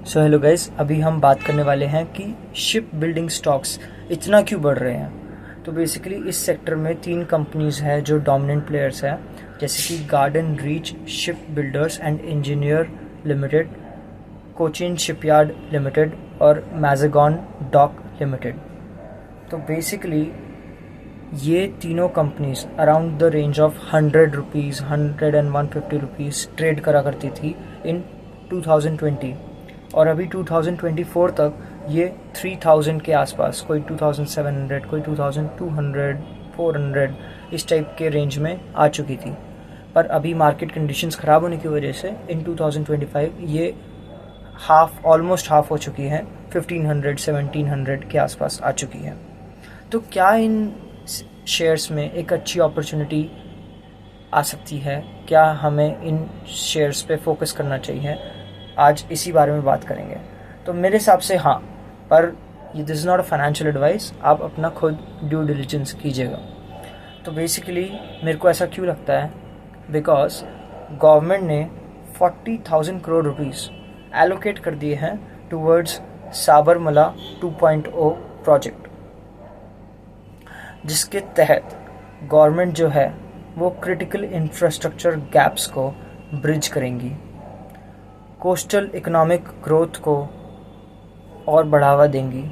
So hello guys, अभी हम बात करने वाले हैं कि शिप बिल्डिंग स्टॉक्स इतना क्यों बढ़ रहे हैं। तो बेसिकली इस सेक्टर में 3 कंपनीज हैं जो डोमिनेंट प्लेयर्स हैं, जैसे कि garden reach ship builders and engineer limited, Cochin shipyard limited और मैज़ेगॉन डॉक लिमिटेड। तो बेसिकली ये तीनों companies around the range of 100 rupees 100 and 150 rupees trade करा करती थी इन 2020, और अभी 2024 तक ये 3000 के आसपास, कोई 2700, कोई 2200, 400 इस टाइप के रेंज में आ चुकी थी। पर अभी मार्केट कंडीशंस ख़राब होने की वजह से इन 2025 ये ऑलमोस्ट हाफ हो चुकी है, 1500 1700 के आसपास आ चुकी है। तो क्या इन शेयर्स में एक अच्छी अपॉर्चुनिटी आ सकती है? क्या हमें इन शेयर्स पे फोकस करना चाहिए? आज इसी बारे में बात करेंगे। तो मेरे हिसाब से हाँ, पर this is not a financial advice, आप अपना खुद ड्यू डिलिजेंस कीजिएगा। तो बेसिकली मेरे को ऐसा क्यों लगता है, बिकॉज गवर्नमेंट ने 40,000 करोड़ रुपीस एलोकेट कर दिए हैं टूवर्ड्स साबरमला 2.0 प्रोजेक्ट, जिसके तहत गवर्नमेंट जो है वो क्रिटिकल इंफ्रास्ट्रक्चर गैप्स को ब्रिज करेंगी, कोस्टल इकोनॉमिक ग्रोथ को और बढ़ावा देंगी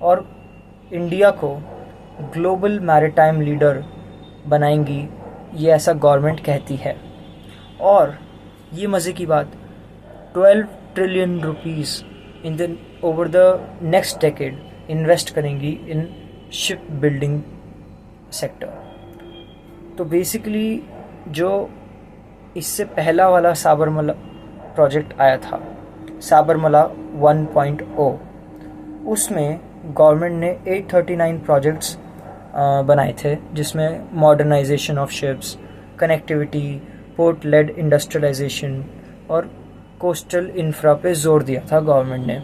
और इंडिया को ग्लोबल मैरीटाइम लीडर बनाएंगी, ये ऐसा गवर्नमेंट कहती है। और ये मज़े की बात, 12 trillion rupees over the next decade invest करेंगी इन शिप बिल्डिंग सेक्टर। तो बेसिकली जो इससे पहला वाला साबरमला प्रोजेक्ट आया था, साबरमला 1.0, उसमें गवर्नमेंट ने 839 प्रोजेक्ट्स बनाए थे, जिसमें modernisation of ships, connectivity, port led industrialisation और कोस्टल इंफ्रा पे जोर दिया था गवर्नमेंट ने।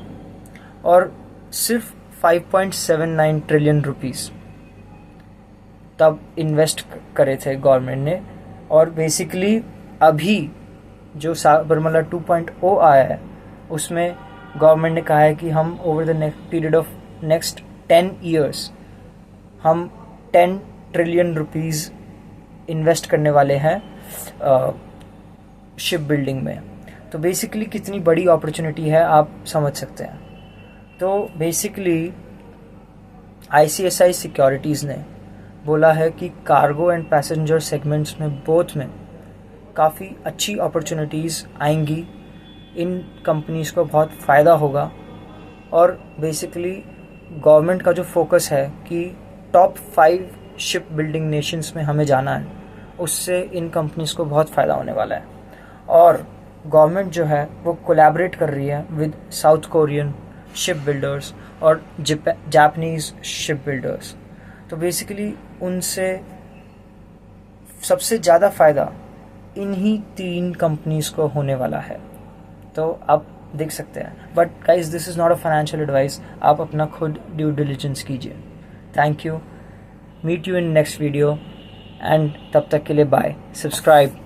और सिर्फ 5.79 ट्रिलियन रुपीस तब इन्वेस्ट करे थे गवर्नमेंट ने। और बेसिकली अभी जो साबरमला 2.0 आया है, उसमें गवर्नमेंट ने कहा है कि हम over the period of next 10 years हम 10 ट्रिलियन रुपीस इन्वेस्ट करने वाले हैं शिप बिल्डिंग में। तो बेसिकली कितनी बड़ी अपॉर्चुनिटी है आप समझ सकते हैं। तो बेसिकली ICICI सिक्योरिटीज़ ने बोला है कि कार्गो एंड पैसेंजर सेगमेंट्स में बोथ में काफ़ी अच्छी अपॉर्चुनिटीज़ आएंगी, इन कंपनीज़ को बहुत फ़ायदा होगा। और बेसिकली गवर्नमेंट का जो फोकस है कि टॉप 5 शिप बिल्डिंग नेशंस में हमें जाना है, उससे इन कंपनीज़ को बहुत फ़ायदा होने वाला है। और गवर्नमेंट जो है वो कोलैबोरेट कर रही है with south Korean ship builders और जापानीज़ शिप बिल्डर्स। तो बेसिकली उनसे सबसे ज़्यादा फ़ायदा इन्हीं 3 कंपनीज़ को होने वाला है। तो आप देख सकते हैं। But guys, this is not a financial advice, आप अपना खुद ड्यू डिलिजेंस कीजिए। Thank you, meet you in next video, and तब तक के लिए बाय। सब्सक्राइब।